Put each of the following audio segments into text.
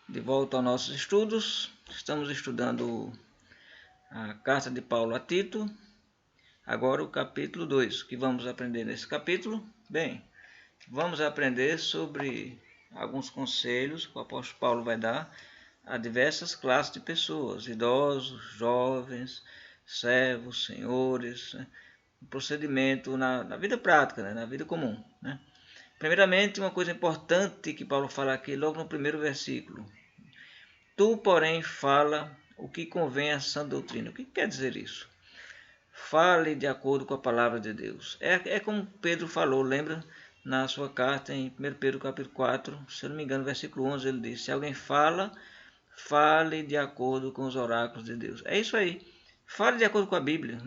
De volta aos nossos estudos, estamos estudando a carta de Paulo a Tito, agora o capítulo 2. O que vamos aprender nesse capítulo? Bem, vamos aprender sobre alguns conselhos que o apóstolo Paulo vai dar a diversas classes de pessoas, idosos, jovens, servos, senhores, o procedimento na vida prática, na vida comum. Primeiramente, uma coisa importante que Paulo fala aqui logo no primeiro versículo. Tu, porém, fala o que convém à sã doutrina. O que quer dizer isso? Fale de acordo com a palavra de Deus. É como Pedro falou, lembra? Na sua carta em 1 Pedro capítulo 4, se eu não me engano, versículo 11, ele diz, se alguém fala, fale de acordo com os oráculos de Deus. É isso aí. Fale de acordo com a Bíblia.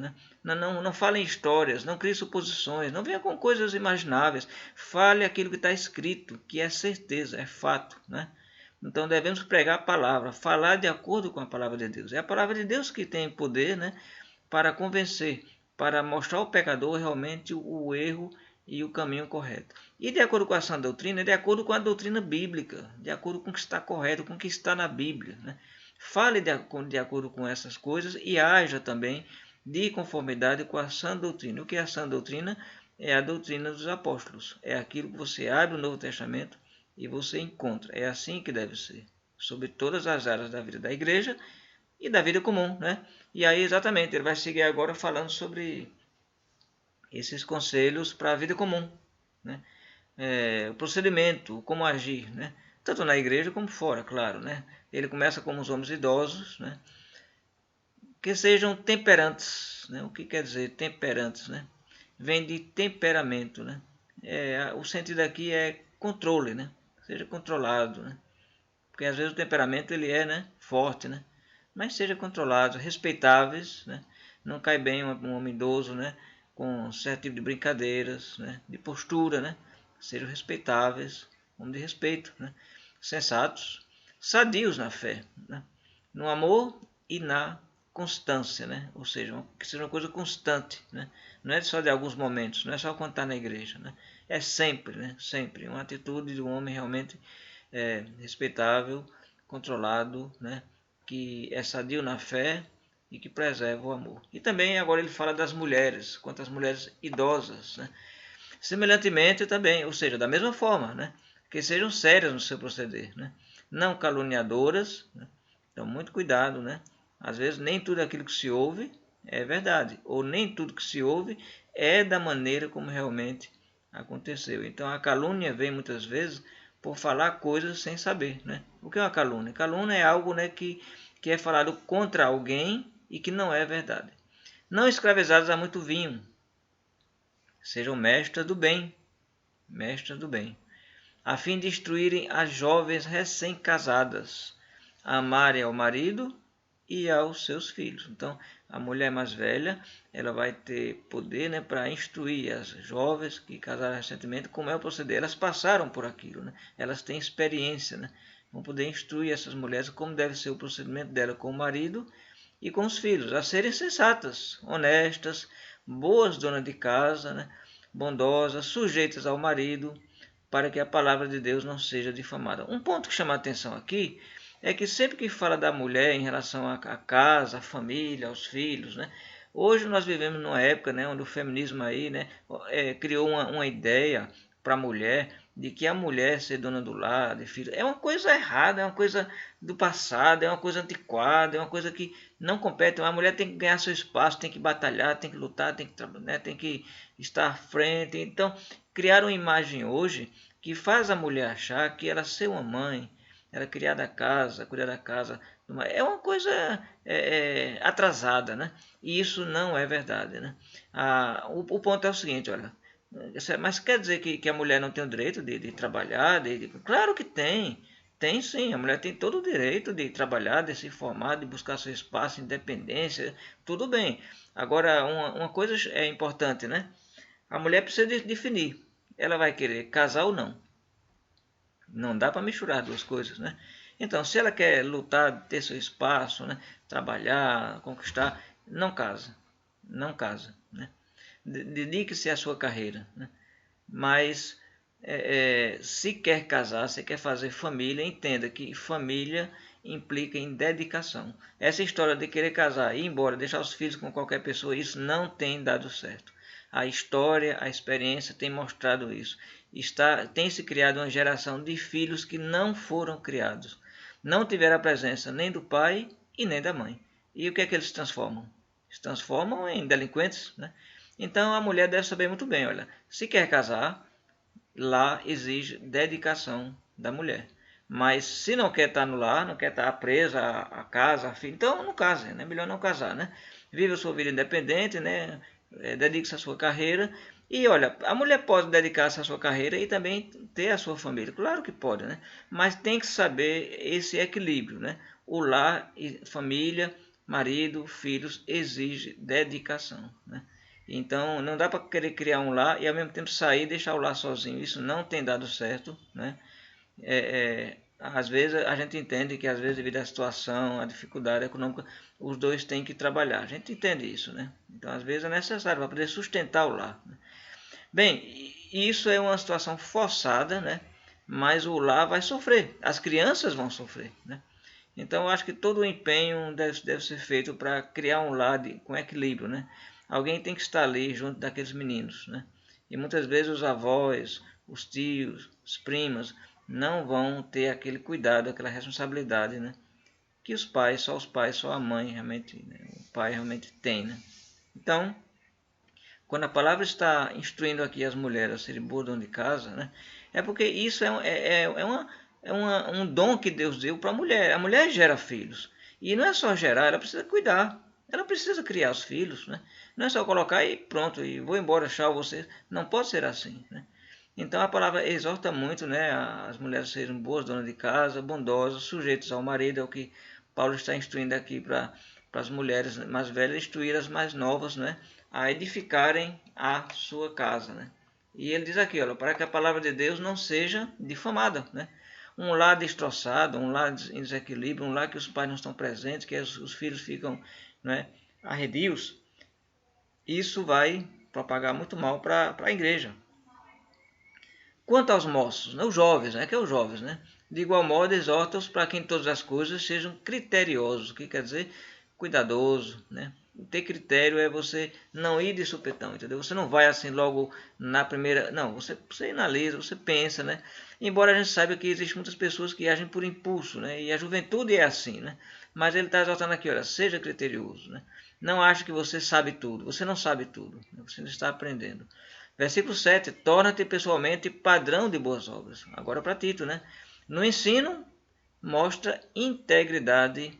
Não fale em histórias, não crie suposições, não venha com coisas imagináveis. Fale aquilo que está escrito, que é certeza, é fato. Então devemos pregar a palavra, falar de acordo com a palavra de Deus. É a palavra de Deus que tem poder para convencer, para mostrar ao pecador realmente o erro e o caminho correto. E de acordo com a sã doutrina, de acordo com a doutrina bíblica, de acordo com o que está correto, com o que está na Bíblia. Fale de acordo com essas coisas e haja também de conformidade com a sã doutrina. O que é a sã doutrina? É a doutrina dos apóstolos. É aquilo que você abre o Novo Testamento e você encontra. É assim que deve ser. Sobre todas as áreas da vida da igreja e da vida comum. E aí, exatamente, ele vai seguir agora falando sobre esses conselhos para a vida comum. O procedimento, como agir. Tanto na igreja como fora, claro. Ele começa com os homens idosos, que sejam temperantes. O que quer dizer temperantes? Vem de temperamento. O sentido aqui é controle, seja controlado. Porque às vezes o temperamento ele é forte, mas seja controlado, respeitáveis. Não cai bem um homem idoso com certo tipo de brincadeiras, de postura. Sejam respeitáveis, homem de respeito, sensatos, sadios na fé, no amor e na constância, ou seja, que seja uma coisa constante, não é só de alguns momentos, não é só quando está na igreja, é sempre, sempre, uma atitude de um homem realmente respeitável, controlado, que é sadio na fé e que preserva o amor. E também agora ele fala das mulheres, quanto às mulheres idosas, semelhantemente também, ou seja, da mesma forma, que sejam sérias no seu proceder, não caluniadoras, então muito cuidado, às vezes nem tudo aquilo que se ouve é verdade, ou nem tudo que se ouve é da maneira como realmente aconteceu. Então a calúnia vem muitas vezes por falar coisas sem saber. O que é uma calúnia? Calúnia é algo que é falado contra alguém e que não é verdade. Não escravizados a muito vinho, sejam mestras do bem, a fim de instruírem as jovens recém-casadas, a amarem ao marido e aos seus filhos. Então, a mulher mais velha, ela vai ter poder para instruir as jovens que casaram recentemente como é o proceder. Elas passaram por aquilo, elas têm experiência, vão poder instruir essas mulheres como deve ser o procedimento dela com o marido e com os filhos, a serem sensatas, honestas, boas donas de casa, bondosas, sujeitas ao marido, para que a palavra de Deus não seja difamada. Um ponto que chama a atenção aqui é que sempre que fala da mulher em relação à casa, à família, aos filhos, hoje nós vivemos numa época onde o feminismo aí, criou uma ideia para a mulher de que a mulher ser dona do lar, de filho, é uma coisa errada, é uma coisa do passado, é uma coisa antiquada, é uma coisa que não compete. A mulher tem que ganhar seu espaço, tem que batalhar, tem que lutar, tem que estar à frente. Então, criaram uma imagem hoje que faz a mulher achar que ela ser uma mãe, ela criar da casa, cuidar da casa, é uma coisa atrasada, E isso não é verdade, o ponto é o seguinte, olha, mas quer dizer que a mulher não tem o direito de trabalhar? Claro que tem. Tem sim, a mulher tem todo o direito de trabalhar, de se formar, de buscar seu espaço, independência, tudo bem. Agora, uma coisa é importante, A mulher precisa definir, ela vai querer casar ou não. Não dá para misturar as duas coisas, Então, se ela quer lutar, ter seu espaço, trabalhar, conquistar, não casa. Não casa, Dedique-se à sua carreira, Mas se quer casar, se quer fazer família, entenda que família implica em dedicação. Essa história de querer casar e ir embora, deixar os filhos com qualquer pessoa, isso não tem dado certo. A história, a experiência tem mostrado isso. Tem se criado uma geração de filhos que não foram criados. Não tiveram a presença nem do pai e nem da mãe. E o que é que eles se transformam? Se transformam em delinquentes, né? Então a mulher deve saber muito bem, olha, se quer casar, lá exige dedicação da mulher. Mas se não quer estar no lar, não quer estar presa à casa, à filha, então não case, né? Melhor não casar, né? Viva a sua vida independente, né? Dedique-se à sua carreira. E olha, a mulher pode dedicar-se à sua carreira e também ter a sua família. Claro que pode, né? Mas tem que saber esse equilíbrio, né? O lar e família, marido, filhos, exige dedicação, né? Então não dá para querer criar um lar e ao mesmo tempo sair e deixar o lar sozinho. Isso não tem dado certo, né? Às vezes a gente entende que às vezes devido à situação, à dificuldade econômica, os dois têm que trabalhar. A gente entende isso, né? Então às vezes é necessário para poder sustentar o lar, né? Bem, isso é uma situação forçada, né? Mas o lar vai sofrer, as crianças vão sofrer, né? Então eu acho que todo o empenho deve ser feito para criar um lar com equilíbrio, né? Alguém tem que estar ali junto daqueles meninos, né? E muitas vezes os avós, os tios, os primos não vão ter aquele cuidado, aquela responsabilidade, né? Que os pais, só a mãe realmente, né? O pai realmente tem, né? Então, quando a palavra está instruindo aqui as mulheres a serem boas donas de casa, né? É porque isso um dom que Deus deu para a mulher. A mulher gera filhos. E não é só gerar, ela precisa cuidar. Ela precisa criar os filhos, né? Não é só colocar e pronto, e vou embora, tchau, você. Não pode ser assim, né? Então a palavra exorta muito, né, as mulheres a serem boas donas de casa, bondosas, sujeitas ao marido, é o que Paulo está instruindo aqui para as mulheres mais velhas, instruir as mais novas, né, a edificarem a sua casa, né? E ele diz aqui, olha, para que a palavra de Deus não seja difamada, né? Um lar destroçado, um lar em desequilíbrio, um lar que os pais não estão presentes, que os filhos ficam, né, arredios, isso vai propagar muito mal para a igreja. Quanto aos moços, né, os jovens, né, que é os jovens, né? De igual modo, exorta-os para que em todas as coisas sejam criteriosos, o que quer dizer cuidadoso, né? Ter critério é você não ir de supetão, entendeu? Você não vai assim logo na primeira... Não, você analisa, você pensa, né? Embora a gente saiba que existem muitas pessoas que agem por impulso, né? E a juventude é assim, né? Mas ele está exaltando aqui, olha, seja criterioso, né? Não ache que você sabe tudo, você não sabe tudo, né? Você está aprendendo. Versículo 7, torna-te pessoalmente padrão de boas obras. Agora para Tito, né? No ensino, mostra integridade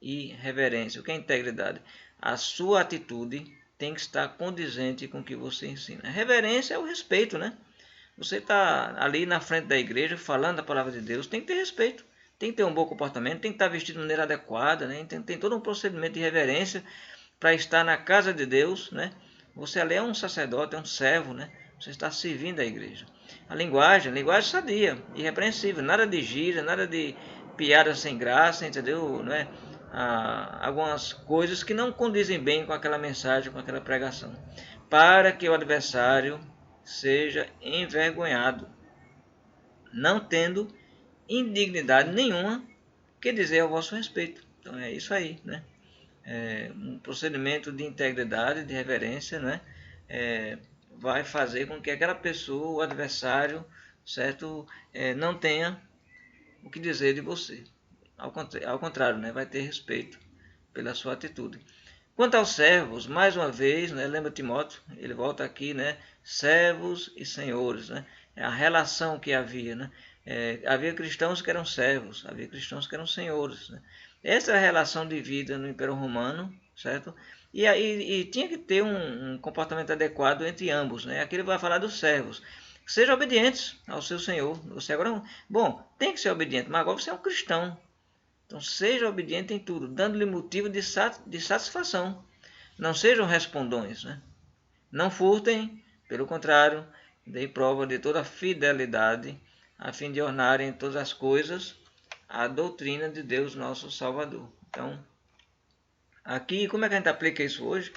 e reverência. O que é integridade? A sua atitude tem que estar condizente com o que você ensina. Reverência é o respeito, né? Você está ali na frente da igreja falando a palavra de Deus, tem que ter respeito, tem que ter um bom comportamento, tem que estar vestido de maneira adequada, né? Tem todo um procedimento de reverência para estar na casa de Deus, né? Você ali é um sacerdote, é um servo, né? Você está servindo a igreja. A linguagem sadia, irrepreensível, nada de gíria, nada de piada sem graça, entendeu? Não é? Algumas coisas que não condizem bem com aquela mensagem, com aquela pregação, para que o adversário seja envergonhado, não tendo indignidade nenhuma que dizer ao vosso respeito. Então é isso aí, né? Um procedimento de integridade, de reverência, né? Vai fazer com que aquela pessoa, o adversário, certo, não tenha o que dizer de você. Ao contrário, né? Vai ter respeito pela sua atitude. Quanto aos servos, mais uma vez, né, lembra Timóteo, ele volta aqui, né, servos e senhores, né, a relação que havia, né, havia cristãos que eram servos, havia cristãos que eram senhores, né. Essa é a relação de vida no Império Romano, certo? E tinha que ter um comportamento adequado entre ambos, né. Aqui ele vai falar dos servos. Sejam obedientes ao seu senhor. Você agora, bom, tem que ser obediente, mas agora você é um cristão. Então seja obediente em tudo, dando-lhe motivo de satisfação. Não sejam respondões, né? Não furtem, pelo contrário, deem prova de toda fidelidade, a fim de ornarem em todas as coisas a doutrina de Deus nosso Salvador. Então, aqui, como é que a gente aplica isso hoje?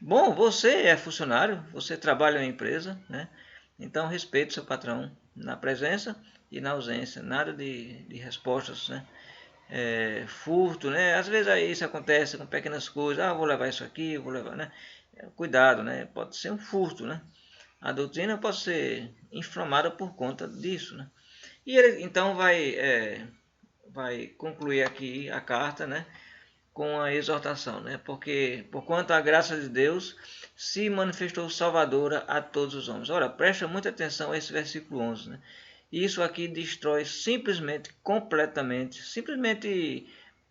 Bom, você é funcionário, você trabalha em uma empresa, né? Então respeite seu patrão na presença e na ausência, nada de respostas, né? Furto, né? Às vezes isso acontece com pequenas coisas, vou levar isso aqui, vou levar, né? Cuidado, né? Pode ser um furto, né? A doutrina pode ser inflamada por conta disso, né? E ele então vai concluir aqui a carta, né? Com a exortação, né? Porque porquanto a graça de Deus se manifestou salvadora a todos os homens. Ora, presta muita atenção a esse versículo 11, né? Isso aqui destrói simplesmente, completamente,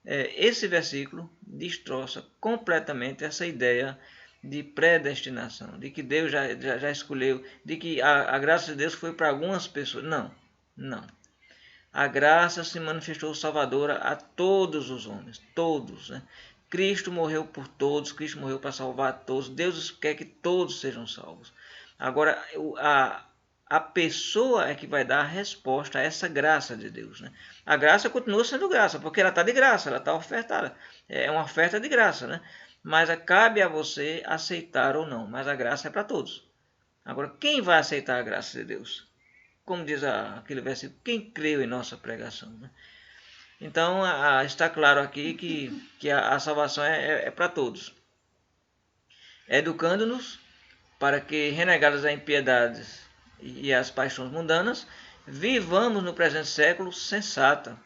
esse versículo destroça completamente essa ideia de predestinação, de que Deus já escolheu, de que a graça de Deus foi para algumas pessoas. Não, não. A graça se manifestou salvadora a todos os homens, todos, né? Cristo morreu por todos, Cristo morreu para salvar todos. Deus quer que todos sejam salvos. Agora, a pessoa é que vai dar a resposta a essa graça de Deus, né? A graça continua sendo graça, porque ela está de graça, ela está ofertada. É uma oferta de graça, né? Mas cabe a você aceitar ou não. Mas a graça é para todos. Agora, quem vai aceitar a graça de Deus? Como diz aquele versículo, quem creu em nossa pregação, né? Então, está claro aqui que a salvação é para todos. Educando-nos para que, renegadas as impiedades e as paixões mundanas, vivamos no presente século sensata,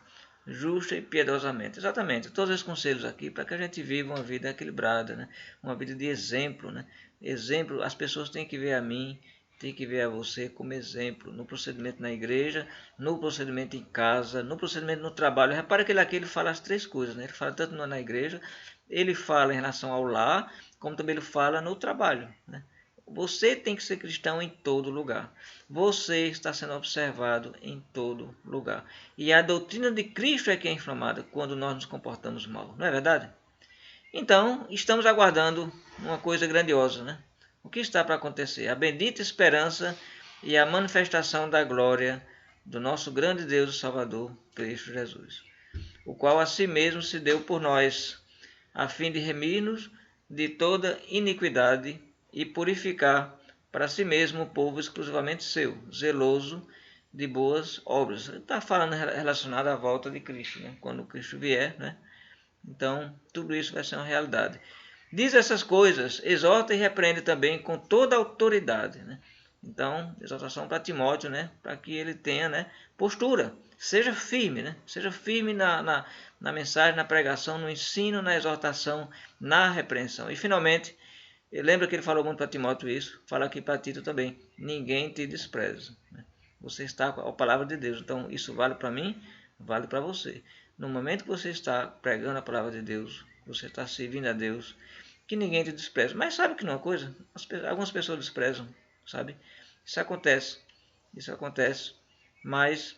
justa e piedosamente. Exatamente, todos esses conselhos aqui para que a gente viva uma vida equilibrada, né? Uma vida de exemplo, né? Exemplo, as pessoas têm que ver a mim, tem que ver a você como exemplo, no procedimento na igreja, no procedimento em casa, no procedimento no trabalho. Repara que ele fala as três coisas, né? Ele fala tanto na igreja, ele fala em relação ao lar, como também ele fala no trabalho, né? Você tem que ser cristão em todo lugar. Você está sendo observado em todo lugar. E a doutrina de Cristo é que é inflamada quando nós nos comportamos mal, não é verdade? Então, estamos aguardando uma coisa grandiosa, né? O que está para acontecer? A bendita esperança e a manifestação da glória do nosso grande Deus e Salvador, Cristo Jesus, o qual a si mesmo se deu por nós, a fim de remir-nos de toda iniquidade e purificar para si mesmo o povo exclusivamente seu, zeloso de boas obras. Está falando relacionado à volta de Cristo, né? Quando Cristo vier, né? Então, tudo isso vai ser uma realidade. Diz essas coisas, exorta e repreende também com toda a autoridade, né? Então, exortação para Timóteo, né? Para que ele tenha, né, postura. Seja firme, né? Seja firme na mensagem, na pregação, no ensino, na exortação, na repreensão. E, finalmente, lembra que ele falou muito para Timóteo isso? Fala aqui para Tito também. Ninguém te despreza, né? Você está com a palavra de Deus. Então, isso vale para mim, vale para você. No momento que você está pregando a palavra de Deus, você está servindo a Deus, que ninguém te despreza. Mas sabe que não é uma coisa? Algumas pessoas desprezam, sabe? Isso acontece, mas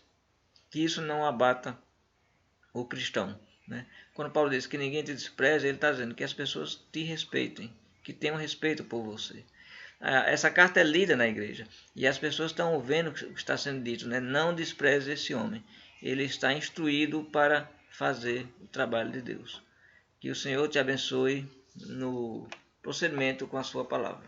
que isso não abata o cristão, né? Quando Paulo diz que ninguém te despreza, ele está dizendo que as pessoas te respeitem, que tenham respeito por você. Essa carta é lida na igreja e as pessoas estão ouvindo o que está sendo dito, né? Não despreze esse homem. Ele está instruído para fazer o trabalho de Deus. Que o Senhor te abençoe no procedimento com a sua palavra.